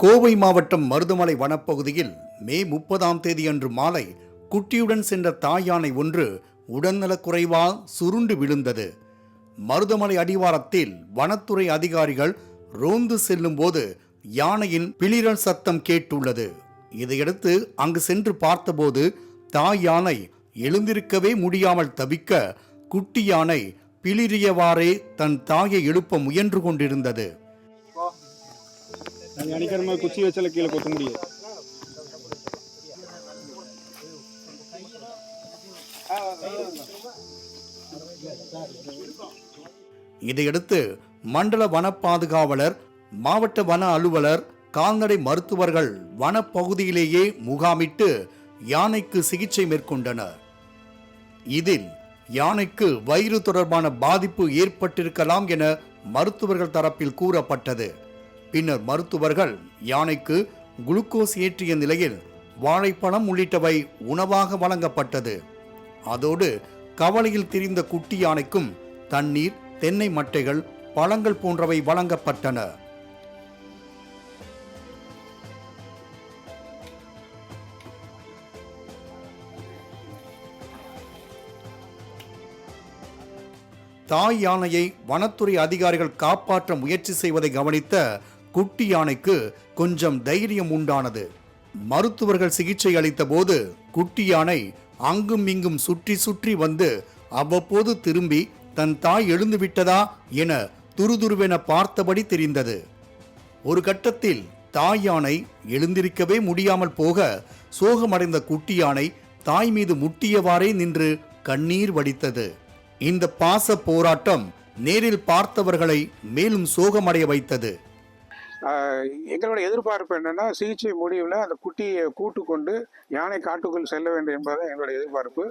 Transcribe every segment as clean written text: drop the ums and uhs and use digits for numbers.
கோவை மாவட்டம் மருதமலை வனப்பகுதியில் மே 30ஆம் தேதி அன்று மாலை குட்டியுடன் சென்ற தாய் யானை ஒன்று உடல்நலக்குறைவால் சுருண்டு விழுந்தது. மருதமலை அடிவாரத்தில் வனத்துறை அதிகாரிகள் ரோந்து செல்லும் போது யானையின் பிளிரல் சத்தம் கேட்டுள்ளது. இதையடுத்து அங்கு சென்று பார்த்தபோது தாய் யானை எழுந்திருக்கவே முடியாமல் தவிக்க குட்டி யானை பிளிரியவாறே தன் தாயை எழுப்ப முயன்று கொண்டிருந்தது. குச்சி வச்சல கீழே கொத்த முடியாது. இதையடுத்து மண்டல வன பாதுகாவலர், மாவட்ட வன அலுவலர், கால்நடை மருத்துவர்கள் வனப்பகுதியிலேயே முகாமிட்டு யானைக்கு சிகிச்சை மேற்கொண்டனர். இதில் யானைக்கு வயிறு தொடர்பான பாதிப்பு ஏற்பட்டிருக்கலாம் என மருத்துவர்கள் தரப்பில் கூறப்பட்டது. பின்னர் மருத்துவர்கள் யானைக்கு குளுக்கோஸ் ஏற்றிய நிலையில் வாழைப்பழம் உள்ளிட்டவை உணவாக வழங்கப்பட்டது. அதோடு கவலையில் திரிந்த குட்டி யானைக்கும் தண்ணீர், தென்னை மட்டைகள், பழங்கள் போன்றவை வழங்கப்பட்டன. தாய் யானையை வனத்துறை அதிகாரிகள் காப்பாற்ற முயற்சி செய்வதை கவனித்த குட்டி யானைக்கு கொஞ்சம் தைரியம் உண்டானது. மருத்துவர்கள் சிகிச்சை அளித்த போது குட்டி யானை அங்கும் இங்கும் சுற்றி சுற்றி வந்து அவ்வப்போது திரும்பி தன் தாய் எழுந்து விட்டதா என துருதுருவென பார்த்தபடி தெரிந்தது. ஒரு கட்டத்தில் தாய் யானை எழுந்திருக்கவே முடியாமல் போக சோகமடைந்த குட்டி யானை தாய் மீது முட்டியவாறே நின்று கண்ணீர் வடித்தது. இந்த பாச போராட்டம் நேரில் பார்த்தவர்களை மேலும் சோகமடைய வைத்தது. எங்களோட எதிர்பார்ப்பு என்னன்னா, சிகிச்சை முடிவில் அந்த குட்டியை கூட்டு கொண்டு யானை காட்டுக்குள் செல்ல வேண்டும் என்பது எங்களுடைய எதிர்பார்ப்பு.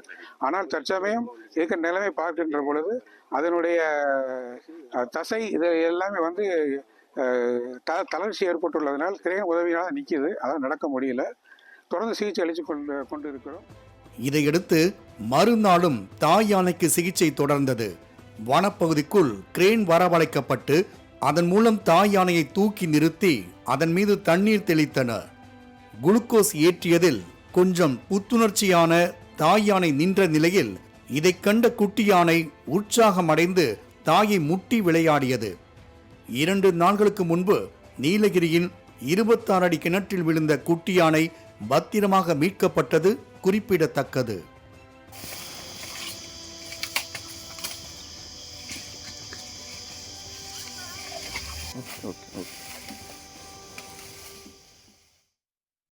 ஆனால் தற்சமயம் இருக்கிற நிலைமை பார்க்கின்ற பொழுது அதனுடைய தசை இது எல்லாமே வந்து தளர்ச்சி ஏற்பட்டுள்ளதனால் கிரேன் உதவியாக நிற்கிது. அதான் நடக்க முடியல. தொடர்ந்து சிகிச்சை அளித்து கொண்டு இருக்கிறோம். இதையடுத்து மறுநாளும் தாய் யானைக்கு சிகிச்சை தொடர்ந்தது. வனப்பகுதிக்குள் கிரேன் வரவழைக்கப்பட்டு அதன் மூலம் தாய் யானையை தூக்கி நிறுத்தி அதன் மீது தண்ணீர் தெளித்தனர். குளுக்கோஸ் ஏற்றியதில் கொஞ்சம் புத்துணர்ச்சியான தாய் யானை நின்ற நிலையில் இதை கண்ட குட்டி யானை உற்சாகமடைந்து தாயை முட்டி விளையாடியது. 2 நாட்களுக்கு முன்பு நீலகிரியின் 26 அடி கிணற்றில் விழுந்த குட்டி யானை பத்திரமாக மீட்கப்பட்டது குறிப்பிடத்தக்கது.